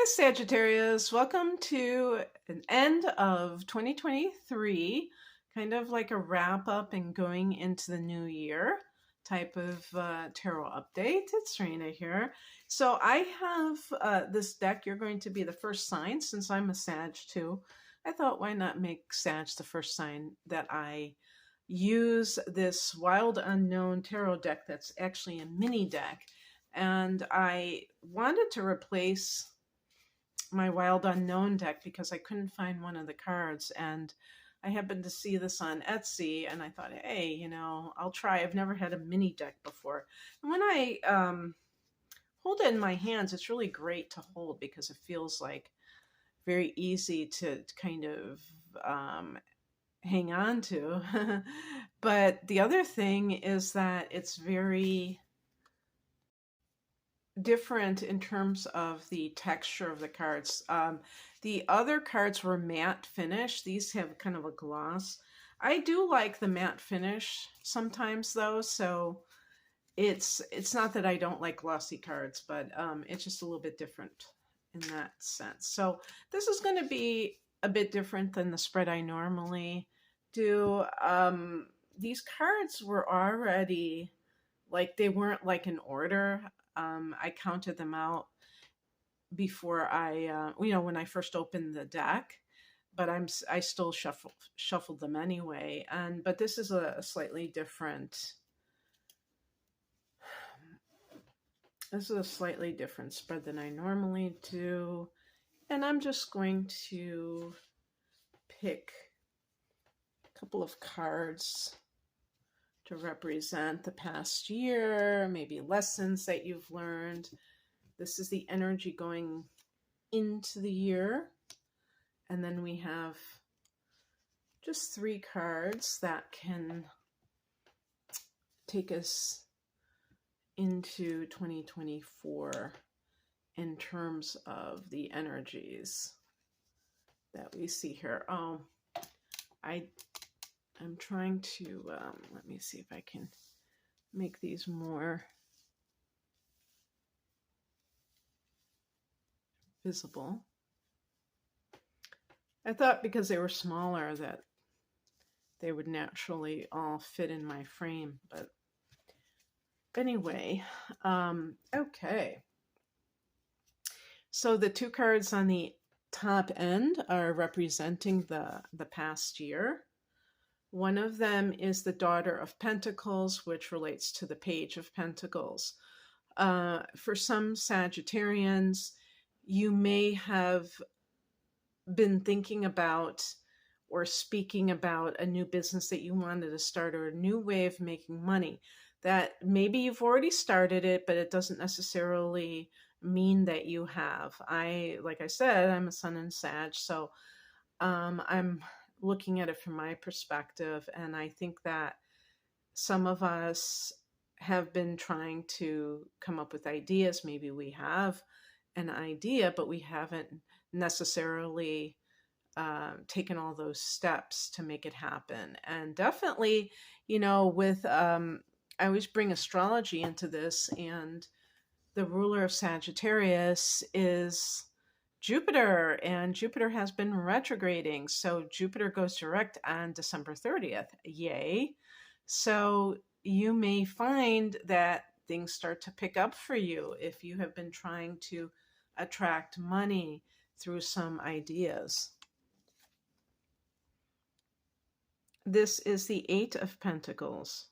Hi, Sagittarius. Welcome to an end of 2023, kind of like a wrap up and going into the new year type of tarot update. It's Serena here. So I have this deck. You're going to be the first sign since I'm a Sag too. I thought, why not make Sag the first sign that I use this Wild Unknown tarot deck that's actually a mini deck. And I wanted to replace my Wild Unknown deck because I couldn't find one of the cards, and I happened to see this on Etsy, and I thought, hey, I'll try. I've never had a mini deck before. And when I hold it in my hands, it's really great to hold because it feels like very easy to kind of hang on to. But the other thing is that it's very different in terms of the texture of the cards. The other cards were matte finish. These have kind of a gloss. I do like the matte finish sometimes though, so it's not that I don't like glossy cards, but it's just a little bit different in that sense. So this is going to be a bit different than the spread I normally do. These cards were already like, they weren't like in order. I counted them out before I, when I first opened the deck, but I still shuffled them anyway. But this is a slightly different. This is a slightly different spread than I normally do, and I'm just going to pick a couple of cards to represent the past year, maybe lessons that you've learned. This is the energy going into the year. And then we have just 3 cards that can take us into 2024 in terms of the energies that we see here. Oh, I'm trying to, let me see if I can make these more visible. I thought because they were smaller that they would naturally all fit in my frame, but anyway, okay. So the 2 cards on the top end are representing the past year. One of them is the Daughter of Pentacles, which relates to the Page of Pentacles. For some Sagittarians, you may have been thinking about or speaking about a new business that you wanted to start or a new way of making money. That maybe you've already started it, but it doesn't necessarily mean that you have. Like I said, I'm a Sun in Sag, so I'm looking at it from my perspective, and I think that some of us have been trying to come up with ideas. Maybe we have an idea, but we haven't necessarily taken all those steps to make it happen. And definitely, with I always bring astrology into this, and the ruler of Sagittarius is Jupiter, and Jupiter has been retrograding. So Jupiter goes direct on December 30th. Yay. So you may find that things start to pick up for you if you have been trying to attract money through some ideas. This is the 8 of Pentacles.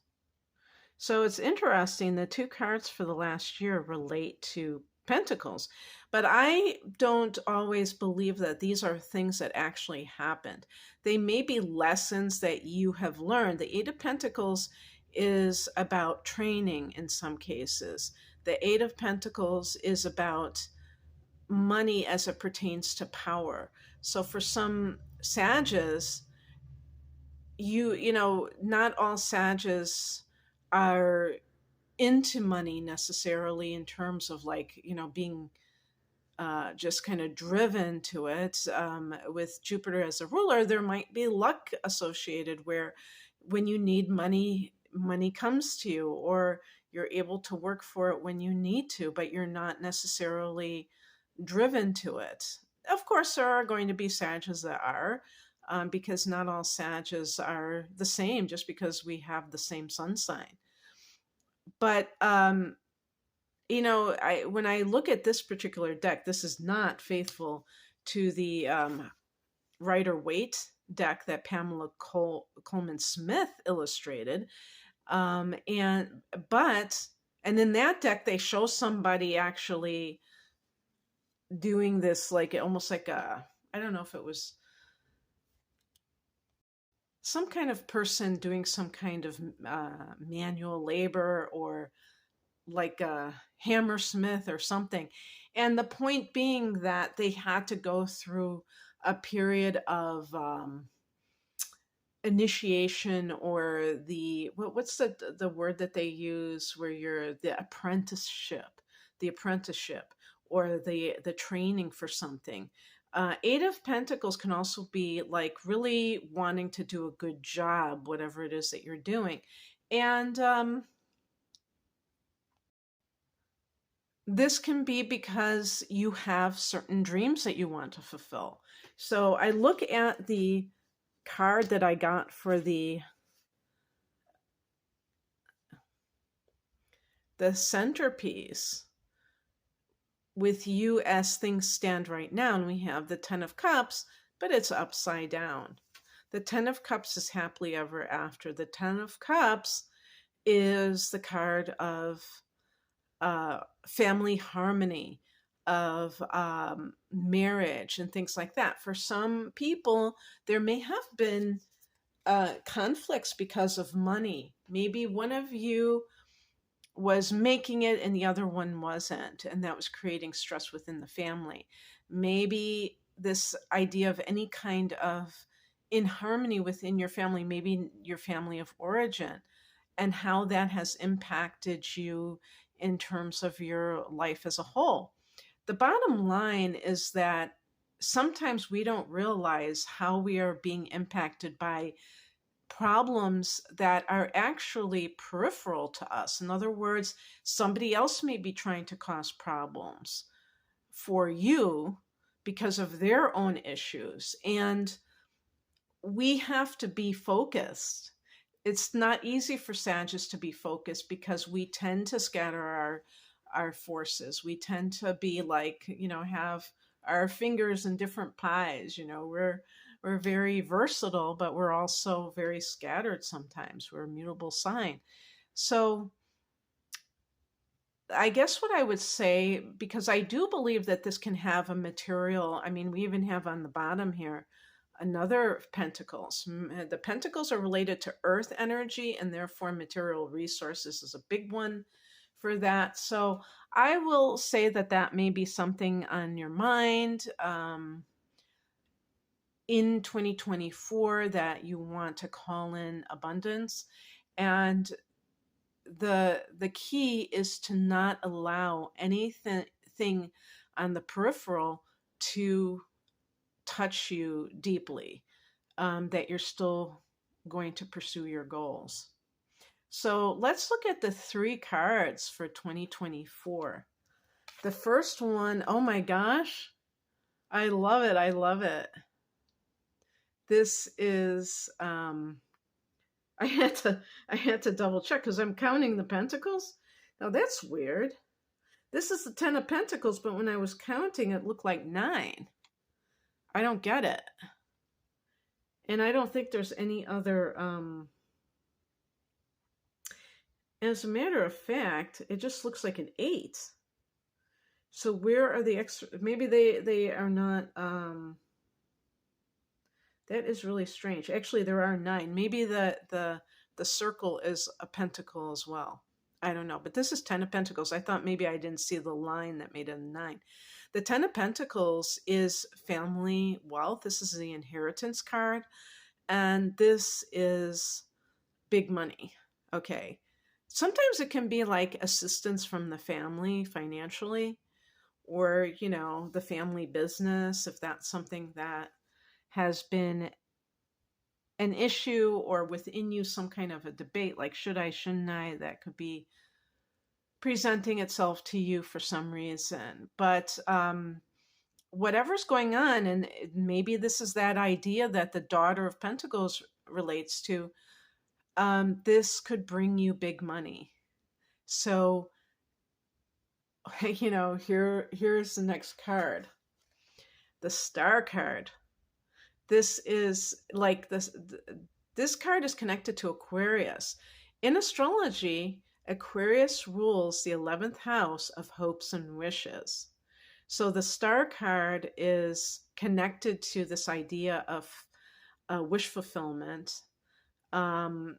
So it's interesting, the 2 cards for the last year relate to Pentacles, but I don't always believe that these are things that actually happened. They may be lessons that you have learned. The 8 of Pentacles is about training in some cases. The 8 of Pentacles is about money as it pertains to power. So for some Sages, not all Sages are into money necessarily in terms of being just kind of driven to it. With Jupiter as a ruler, there might be luck associated where when you need money, money comes to you, or you're able to work for it when you need to, but you're not necessarily driven to it. Of course, there are going to be Sages that are, because not all Sages are the same just because we have the same sun sign. But when I look at this particular deck, this is not faithful to the Rider Waite deck that Pamela Coleman Smith illustrated. And but and in that deck, they show somebody actually doing this, like almost like I don't know if it was some kind of person doing some kind of manual labor, or like a hammersmith or something. And the point being that they had to go through a period of initiation, or what's the word that they use, where you're the apprenticeship, or the training for something. Eight of Pentacles can also be like really wanting to do a good job, whatever it is that you're doing. And this can be because you have certain dreams that you want to fulfill. So I look at the card that I got for the centerpiece with you as things stand right now, and we have the Ten of Cups, but it's upside down. The Ten of Cups is happily ever after. The Ten of Cups is the card of family harmony, of marriage, and things like that. For some people, there may have been conflicts because of money. Maybe one of you was making it and the other one wasn't, and that was creating stress within the family. Maybe this idea of any kind of inharmony within your family, maybe your family of origin, and how that has impacted you in terms of your life as a whole. The bottom line is that sometimes we don't realize how we are being impacted by problems that are actually peripheral to us. In other words, somebody else may be trying to cause problems for you because of their own issues. And we have to be focused. It's not easy for Sagittarius to be focused because we tend to scatter our forces. We tend to be like, have our fingers in different pies. We're very versatile, but we're also very scattered sometimes. We're a mutable sign. So I guess what I would say, because I do believe that this can have a material, we even have on the bottom here another Pentacles. The Pentacles are related to earth energy, and therefore material resources is a big one for that. So I will say that may be something on your mind in 2024, that you want to call in abundance. And the key is to not allow anything on the peripheral to touch you deeply, that you're still going to pursue your goals. So let's look at the 3 cards for 2024. The first one, oh my gosh, I love it. I love it. This is, I had to double check because I'm counting the Pentacles. Now that's weird. This is the 10 of Pentacles, but when I was counting, it looked like 9. I don't get it. And I don't think there's any other, as a matter of fact, it just looks like an 8. So where are the extra? Maybe they are not, that is really strange. Actually, there are 9. Maybe the circle is a pentacle as well. I don't know. But this is 10 of Pentacles. I thought maybe I didn't see the line that made it a 9. The 10 of Pentacles is family wealth. This is the inheritance card. And this is big money. Okay. Sometimes it can be like assistance from the family financially, or, the family business, if that's something that has been an issue, or within you some kind of a debate, like should I, shouldn't I, that could be presenting itself to you for some reason. But whatever's going on, and maybe this is that idea that the daughter of Pentacles relates to, this could bring you big money. So, here's the next card, the Star card. This is like this card is connected to Aquarius. In astrology, Aquarius rules the 11th house of hopes and wishes. So the Star card is connected to this idea of wish fulfillment, um,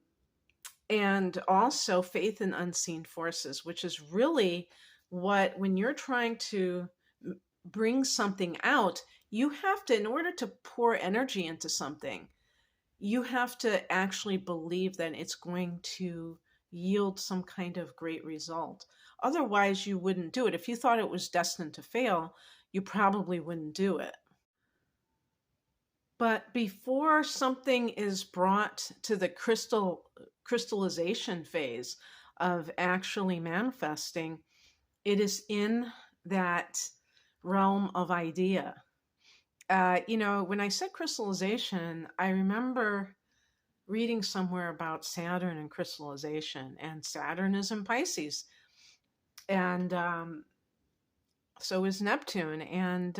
and also faith in unseen forces, which is really what, when you're trying to bring something out, you have to, in order to pour energy into something, you have to actually believe that it's going to yield some kind of great result. Otherwise, you wouldn't do it. If you thought it was destined to fail, you probably wouldn't do it. But before something is brought to the crystallization phase of actually manifesting, it is in that realm of idea. When I said crystallization, I remember reading somewhere about Saturn and crystallization, and Saturn is in Pisces, and so is Neptune, and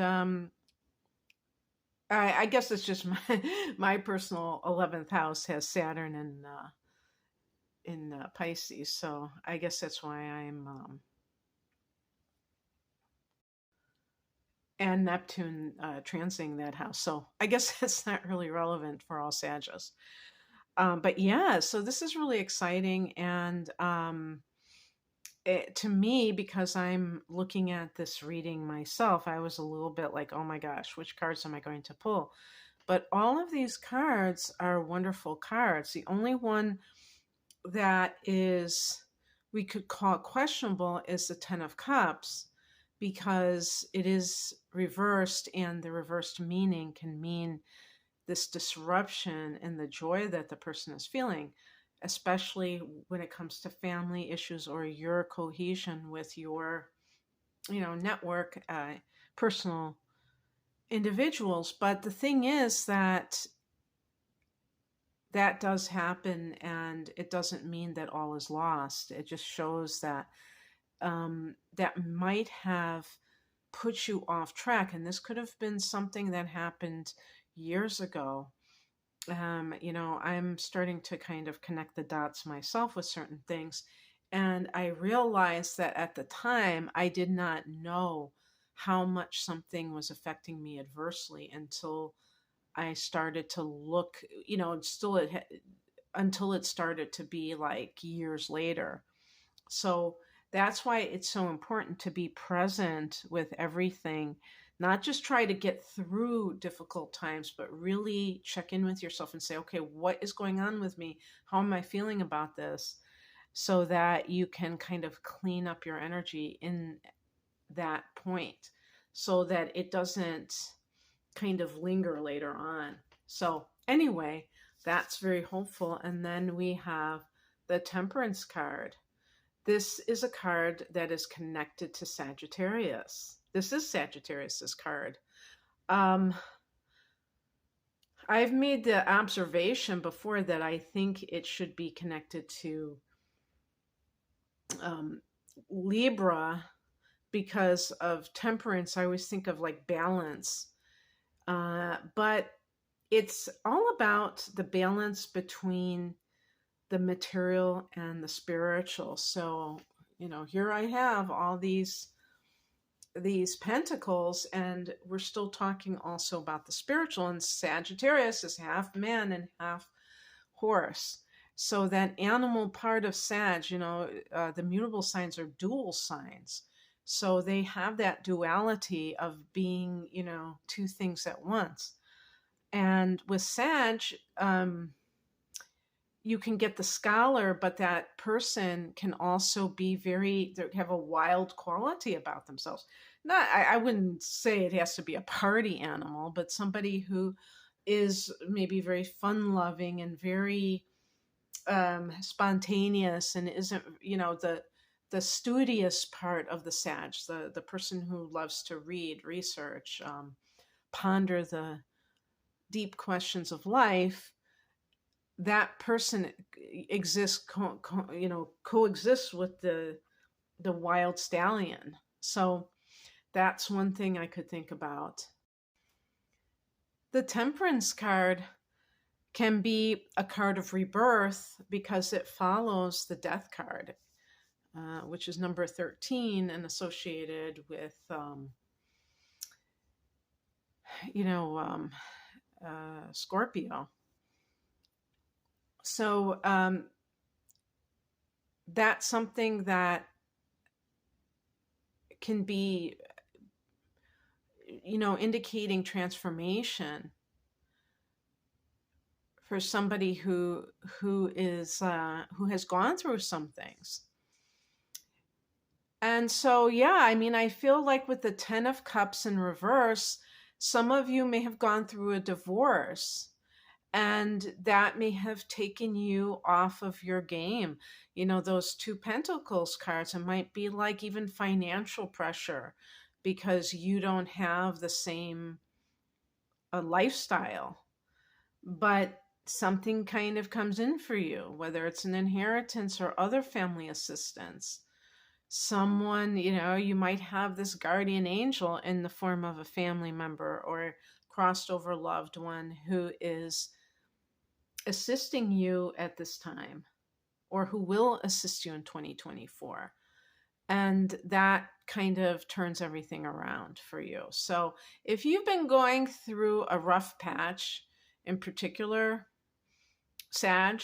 I guess it's just my personal 11th house has Saturn in Pisces, so I guess that's why I'm and Neptune transiting that house. So I guess that's not really relevant for all Sagittarius. But yeah, so this is really exciting, and to me, because I'm looking at this reading myself, I was a little bit like, oh my gosh, which cards am I going to pull? But all of these cards are wonderful cards. The only one that is, we could call questionable, is the Ten of Cups, because it is reversed, and the reversed meaning can mean this disruption in the joy that the person is feeling, especially when it comes to family issues or your cohesion with your, network, personal individuals. But the thing is that does happen, and it doesn't mean that all is lost. It just shows that that might have put you off track, and this could have been something that happened years ago. I'm starting to kind of connect the dots myself with certain things, and I realized that at the time I did not know how much something was affecting me adversely until I started to look, until it started to be like years later. So that's why it's so important to be present with everything, not just try to get through difficult times, but really check in with yourself and say, okay, what is going on with me? How am I feeling about this? So that you can kind of clean up your energy in that point, so that it doesn't kind of linger later on. So anyway, that's very hopeful. And then we have the Temperance card. This is a card that is connected to Sagittarius. This is Sagittarius's card. I've made the observation before that I think it should be connected to Libra, because of temperance. I always think of like balance, but it's all about the balance between the material and the spiritual. So, here I have all these pentacles, and we're still talking also about the spiritual, and Sagittarius is half man and half horse. So that animal part of Sag, the mutable signs are dual signs. So they have that duality of being, two things at once. And with Sag, you can get the scholar, but that person can also be they have a wild quality about themselves. I wouldn't say it has to be a party animal, but somebody who is maybe very fun loving and very spontaneous, and isn't, the studious part of the Sag, the person who loves to read, research, ponder the deep questions of life. That person exists, coexists with the wild stallion. So that's one thing I could think about. The Temperance card can be a card of rebirth because it follows the Death card, which is number 13 and associated with, Scorpio. So that's something that can be, indicating transformation for somebody who has gone through some things. And so, yeah, I mean, I feel like with the 10 of Cups in reverse, some of you may have gone through a divorce, and that may have taken you off of your game. Those 2 Pentacles cards, it might be like even financial pressure because you don't have the same lifestyle. But something kind of comes in for you, whether it's an inheritance or other family assistance. Someone, you might have this guardian angel in the form of a family member or crossed over loved one who is assisting you at this time, or who will assist you in 2024. And that kind of turns everything around for you. So if you've been going through a rough patch, in particular, Sag,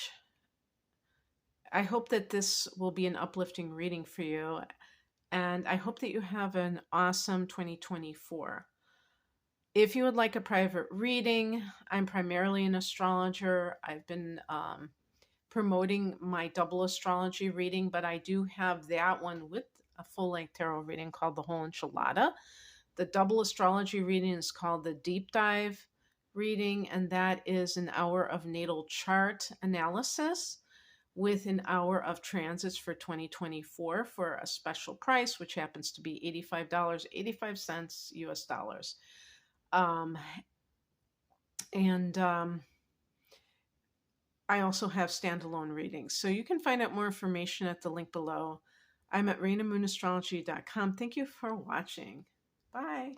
I hope that this will be an uplifting reading for you. And I hope that you have an awesome 2024. If you would like a private reading, I'm primarily an astrologer. I've been promoting my double astrology reading, but I do have that one with a full-length tarot reading called The Whole Enchilada. The double astrology reading is called the Deep Dive reading, and that is an hour of natal chart analysis with an hour of transits for 2024 for a special price, which happens to be $85.85 US dollars. I also have standalone readings. So you can find out more information at the link below. I'm at RainaMoonAstrology.com. Thank you for watching. Bye.